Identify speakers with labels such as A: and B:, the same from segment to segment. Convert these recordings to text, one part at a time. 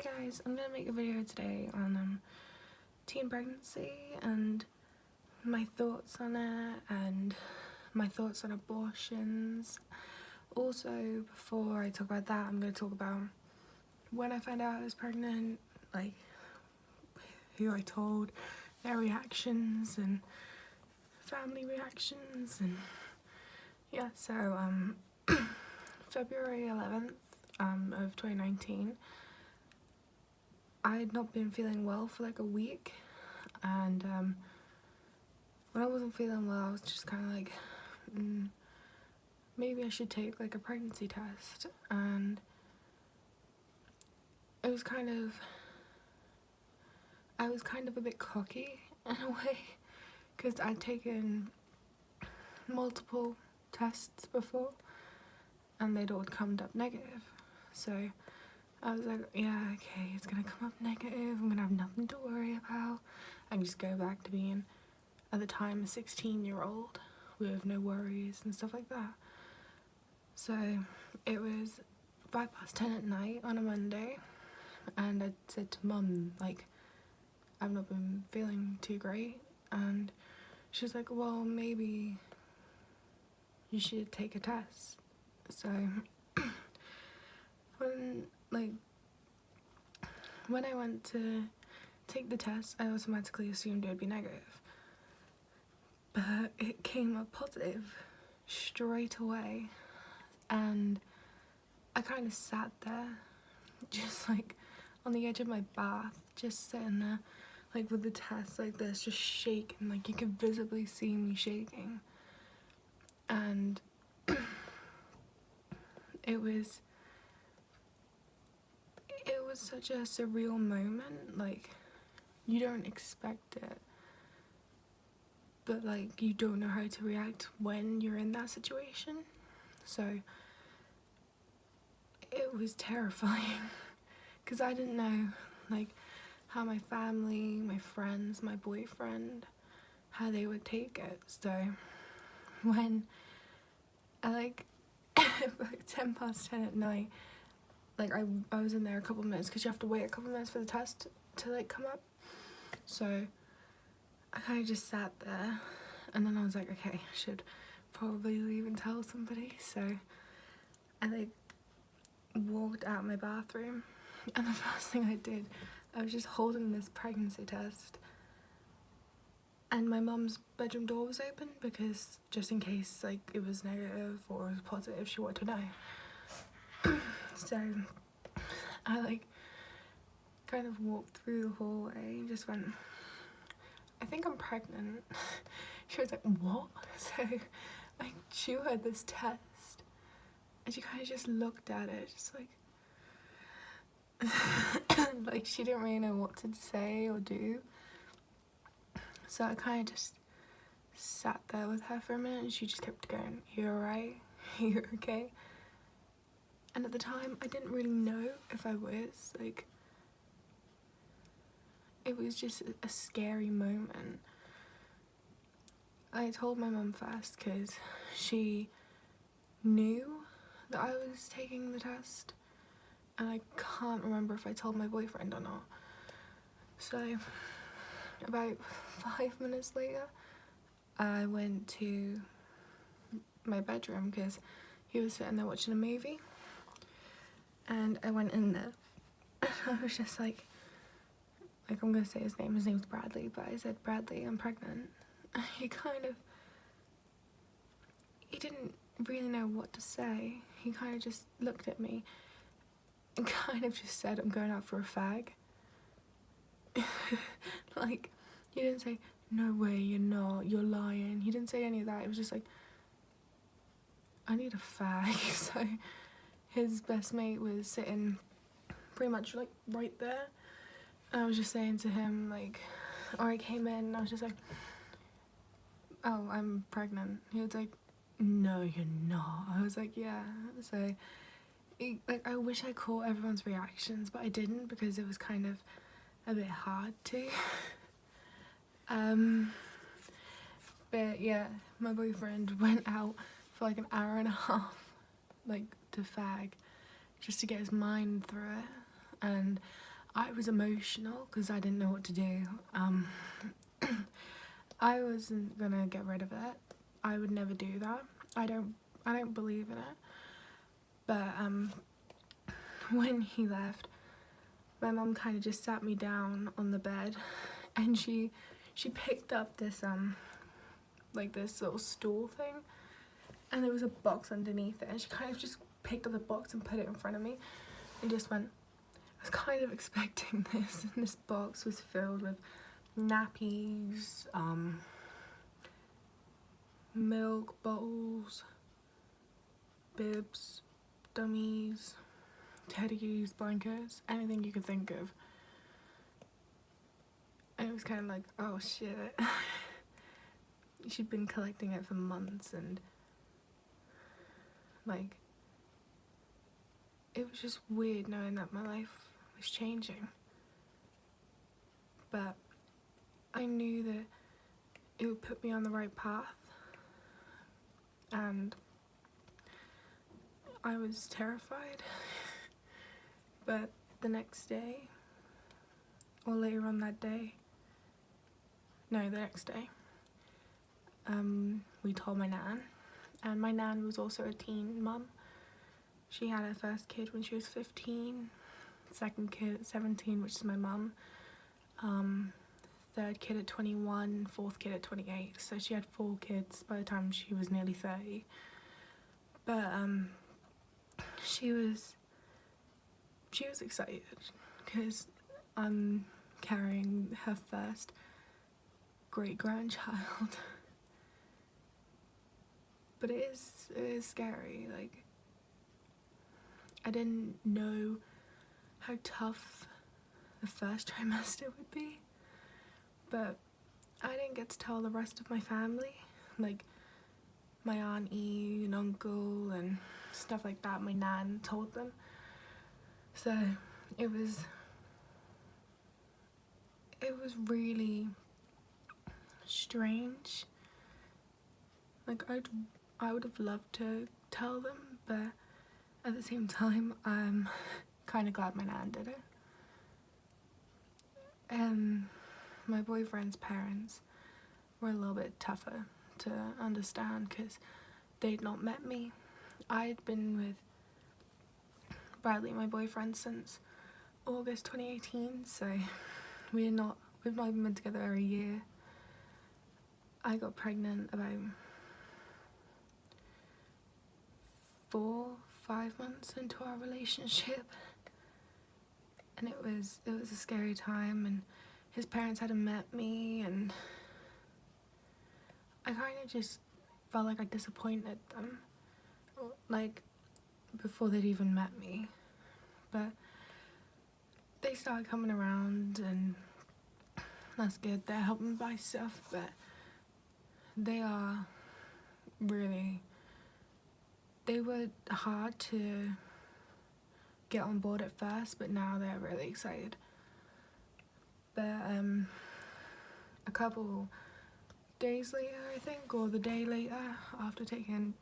A: Hey guys, I'm gonna make a video today on teen pregnancy and my thoughts on it and my thoughts on abortions. Also, before I talk about that, I'm gonna talk about when I found out I was pregnant, like who I told, their reactions and family reactions, and yeah. So February 11th of 2019. I had not been feeling well for like a week, and when I wasn't feeling well, I was just kind of like, maybe I should take like a pregnancy test. And I was kind of a bit cocky in a way, because I'd taken multiple tests before and they'd all come up negative. So I was like, yeah, okay, it's gonna come up negative, I'm gonna have nothing to worry about. I can just go back to being, at the time, a 16-year-old with no worries and stuff like that. So it was 10:05 at night on a Monday, and I said to Mum, like, I've not been feeling too great, and she's like, well, maybe you should take a test. So when I went to take the test, I automatically assumed it would be negative, but it came up positive straight away, and I kind of sat there just like on the edge of my bath, just sitting there like with the test like this, just shaking, like you could visibly see me shaking. And it was such a surreal moment. Like, you don't expect it, but like you don't know how to react when you're in that situation. So it was terrifying because I didn't know like how my family, my friends, my boyfriend, how they would take it. So when I like 10:10 at night, like I was in there a couple minutes because you have to wait a couple minutes for the test to like come up. So I kind of just sat there, and then I was like, okay, I should probably leave and tell somebody. So I like walked out my bathroom, and the first thing I did, I was just holding this pregnancy test, and my mum's bedroom door was open because just in case like it was negative or it was positive, she wanted to know. So I like kind of walked through the hallway and just went, I think I'm pregnant. She was like, what? So like she had this test and she kind of just looked at it, just like like she didn't really know what to say or do. So I kind of just sat there with her for a minute, and she just kept going, you alright? You okay? And at the time, I didn't really know if I was, like, it was just a scary moment. I told my mum first because she knew that I was taking the test, and I can't remember if I told my boyfriend or not. So about 5 minutes later, I went to my bedroom because he was sitting there watching a movie. And I went in there, I was just like I'm gonna say his name's Bradley, but I said, Bradley, I'm pregnant. And he didn't really know what to say. He kind of just looked at me and kind of just said, I'm going out for a fag. Like, he didn't say, no way, you're not, you're lying. He didn't say any of that. It was just like, I need a fag. So his best mate was sitting pretty much like right there, and I was just saying to him, like, or I came in and I was just like, oh, I'm pregnant. He was like, no, you're not. I was like, yeah. So like I wish I caught everyone's reactions, but I didn't because it was kind of a bit hard to. But yeah, my boyfriend went out for like an hour and a half, like, to fag, just to get his mind through it. And I was emotional because I didn't know what to do. I wasn't gonna get rid of it. I would never do that. I don't believe in it. But when he left, my mum kind of just sat me down on the bed, and she picked up this like this little stool thing, and there was a box underneath it, and she kind of just picked up the box and put it in front of me and just went, I was kind of expecting this, and this box was filled with nappies, milk bottles, bibs, dummies, teddies, blankets, anything you could think of. And it was kind of like, oh shit. She'd been collecting it for months, and like, it was just weird knowing that my life was changing. But I knew that it would put me on the right path, and I was terrified. But the next day, or later on that day, no, the next day, we told my nan, and my nan was also a teen mum. She had her first kid when she was 15, second kid at 17, which is my mum, third kid at 21, fourth kid at 28, so she had 4 kids by the time she was nearly 30. But she was excited because I'm carrying her first great-grandchild. But it is scary. Like, I didn't know how tough the first trimester would be, but I didn't get to tell the rest of my family, like my auntie and uncle and stuff like that. My nan told them, so it was really strange. Like, I would have loved to tell them, but at the same time, I'm kind of glad my nan did it. And my boyfriend's parents were a little bit tougher to understand because they'd not met me. I'd been with Bradley, my boyfriend, since August 2018, so we've not even been together a year. I got pregnant about 4-5 months into our relationship, and it was a scary time, and his parents hadn't met me, and I kind of just felt like I disappointed them, like, before they'd even met me. But they started coming around, and that's good. They're helping buy stuff, but they were hard to get on board at first, but now they're really excited. But a couple days later, I think, or the day later after taking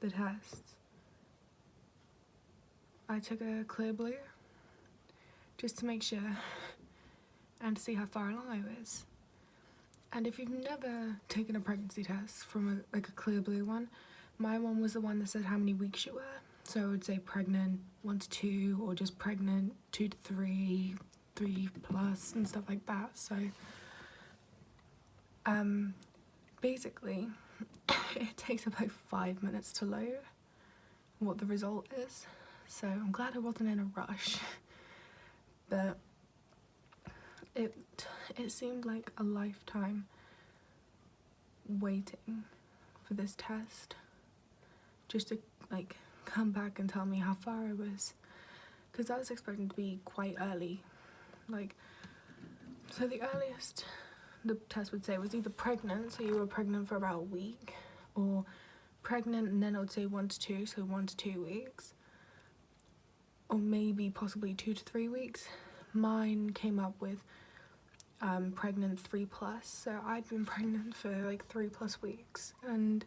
A: the tests, I took a clear blue just to make sure and to see how far along I was. And if you've never taken a pregnancy test from a clear blue one, my one was the one that said how many weeks you were. So I would say pregnant 1 to 2, or just pregnant 2 to 3, 3+, and stuff like that. So basically it takes about 5 minutes to load what the result is. So I'm glad I wasn't in a rush. But it seemed like a lifetime waiting for this test just to like come back and tell me how far I was, because I was expecting to be quite early. Like, so the earliest the test would say was either pregnant, so you were pregnant for about a week, or pregnant and then it would say 1 to 2, so 1 to 2 weeks, or maybe possibly 2 to 3 weeks. Mine came up with pregnant 3+, so I'd been pregnant for like 3+ weeks, and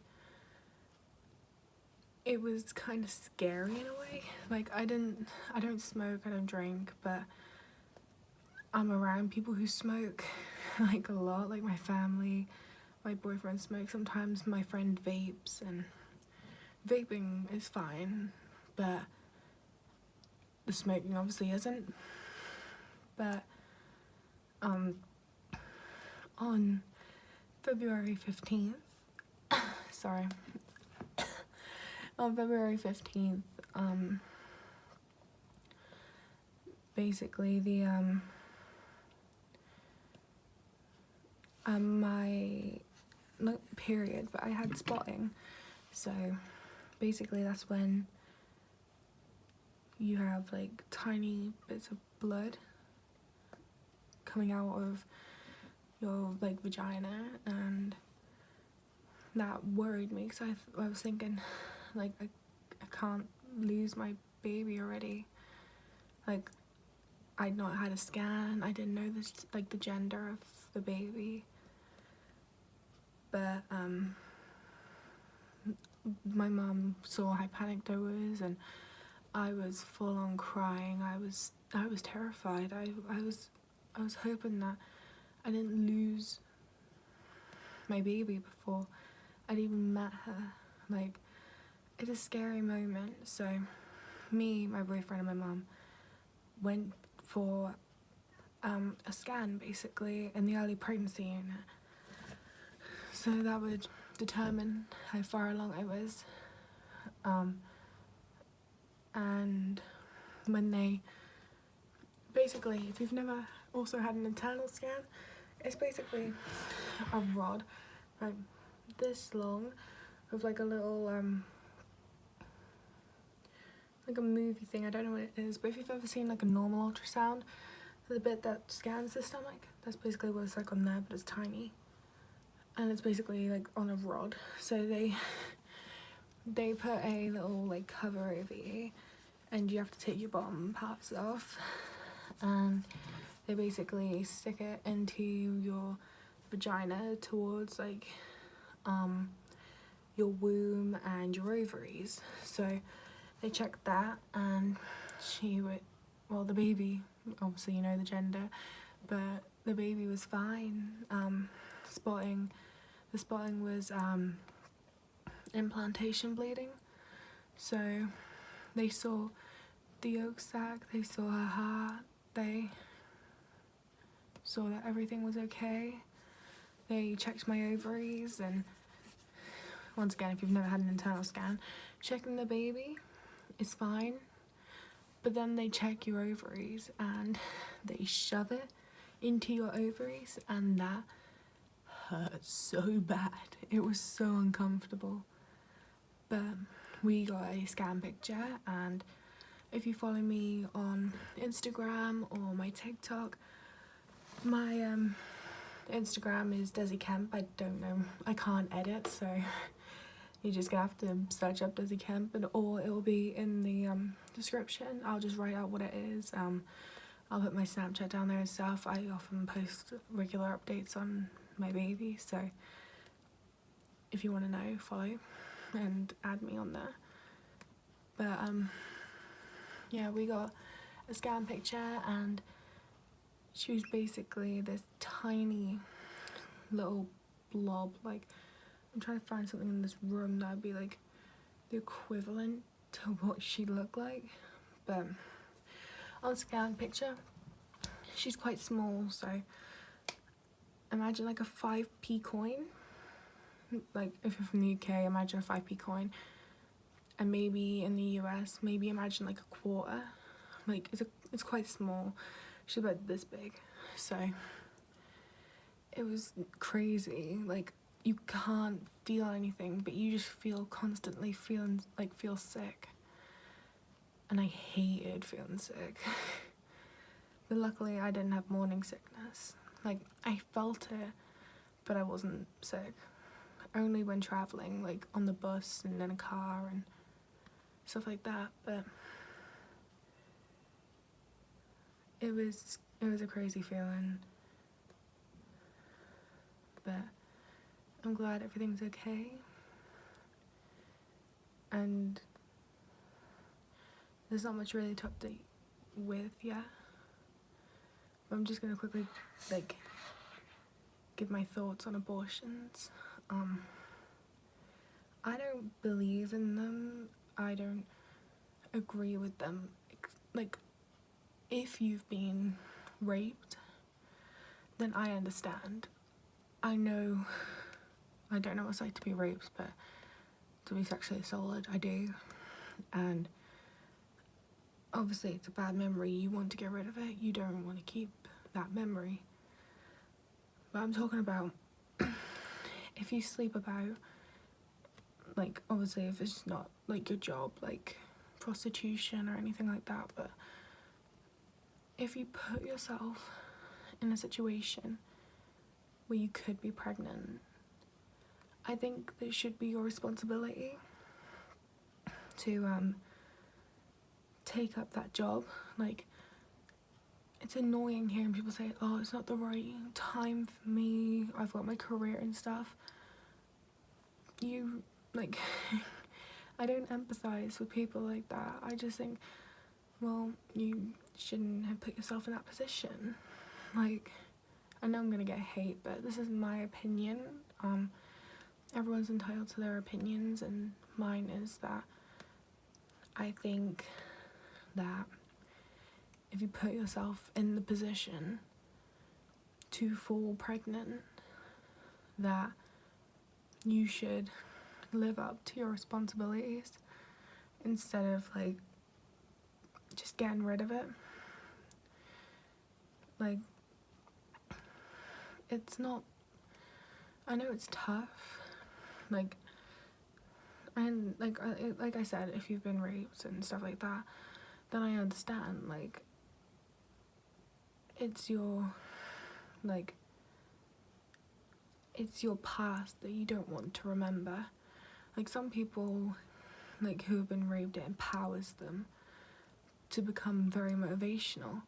A: it was kind of scary in a way. Like I don't smoke, I don't drink, but I'm around people who smoke like a lot, like my family, my boyfriend smokes, sometimes my friend vapes, and vaping is fine, but the smoking obviously isn't. But on February 15th, sorry, on February 15th, basically the my, not period, but I had spotting. So basically that's when you have like tiny bits of blood coming out of your like vagina, and that worried me because I was thinking like I can't lose my baby already. Like I'd not had a scan, I didn't know this, like the gender of the baby, but my mum saw how panicked I was, and I was full on crying. I was terrified. I was hoping that I didn't lose my baby before I'd even met her. Like, it's a scary moment. So me, my boyfriend and my mum went for a scan basically in the early pregnancy unit. So that would determine how far along I was. And when they, basically, if you've never also had an internal scan, it's basically a rod like this long with like a little like a movie thing. I don't know what it is, but if you've ever seen like a normal ultrasound, the bit that scans the stomach, that's basically what it's like on there, but it's tiny, and it's basically like on a rod. So they put a little like cover over you, and you have to take your bottom parts off, and they basically stick it into your vagina towards like your womb and your ovaries. So they checked that, and the baby, obviously you know the gender, but the baby was fine. The spotting was implantation bleeding. So they saw the yolk sac, they saw her heart, they saw that everything was okay. They checked my ovaries, and once again, if you've never had an internal scan, checking the baby is fine, but then they check your ovaries and they shove it into your ovaries, and that hurt so bad. It was so uncomfortable. But we got a scan picture, and if you follow me on Instagram or my TikTok, my Instagram is Desi Kemp. I don't know, I can't edit, so you're just gonna have to search up Desi Kemp, or it will be in the description. I'll just write out what it is. I'll put my Snapchat down there and stuff. I often post regular updates on my baby, so if you want to know, follow and add me on there. But yeah, we got a scan picture, and she was basically this tiny little blob. Like, I'm trying to find something in this room that would be like the equivalent to what she looked like, but on scan picture she's quite small. So imagine like a 5p coin. Like if you're from the UK, imagine a 5p coin, and maybe in the US, maybe imagine like a quarter. Like it's quite small. She's about this big. So it was crazy. Like, you can't feel anything, but you just feel constantly feel sick, and I hated feeling sick. But luckily I didn't have morning sickness. Like, I felt it, but I wasn't sick. Only when traveling, like on the bus and in a car and stuff like that. But it was a crazy feeling, but I'm glad everything's okay. and there's not much really to update with yet. But I'm just gonna quickly like give my thoughts on abortions. I don't believe in them. I don't agree with them. Like, if you've been raped, then I understand. I don't know what it's like to be raped, but to be sexually assaulted, I do. And obviously it's a bad memory. You want to get rid of it. You don't want to keep that memory. But I'm talking about if you sleep about, like, obviously if it's not like your job, like prostitution or anything like that, but if you put yourself in a situation where you could be pregnant, I think that it should be your responsibility to take up that job. Like, it's annoying hearing people say, oh, it's not the right time for me, I've got my career and stuff. You, like, I don't empathize with people like that. I just think, well, you shouldn't have put yourself in that position. Like, I know I'm gonna get hate, but this is my opinion. Everyone's entitled to their opinions, and mine is that I think that if you put yourself in the position to fall pregnant, that you should live up to your responsibilities instead of like just getting rid of it. Like, it's not, I know it's tough, like, and like I said, if you've been raped and stuff like that, then I understand. Like, it's your past that you don't want to remember. Like, some people, like, who have been raped, it empowers them to become very motivational,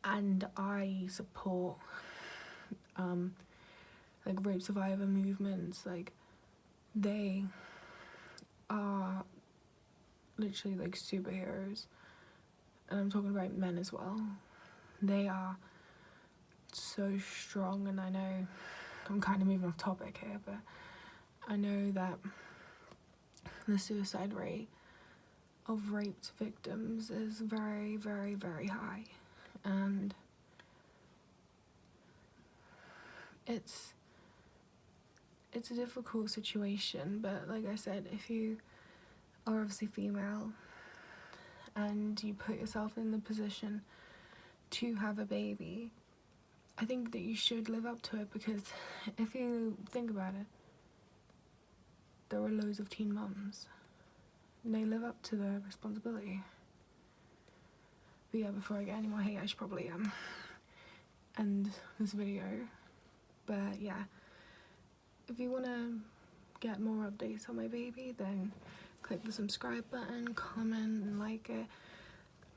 A: and I support like rape survivor movements. Like, they are literally like superheroes, and I'm talking about men as well. They are so strong, and I know I'm kind of moving off topic here, but I know that the suicide rate of raped victims is very, very, very high, and it's a difficult situation. But like I said, if you are obviously female and you put yourself in the position to have a baby, I think that you should live up to it, because if you think about it, there are loads of teen mums and they live up to their responsibility. But yeah, before I get any more hate, I should probably end this video. But yeah, if you want to get more updates on my baby, then click the subscribe button, comment and like it.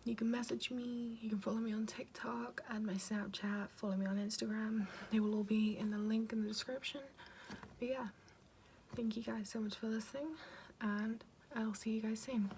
A: You can message me, you can follow me on TikTok, add my Snapchat, follow me on Instagram. They will all be in the link in the description. But yeah, thank you guys so much for listening, and I'll see you guys soon.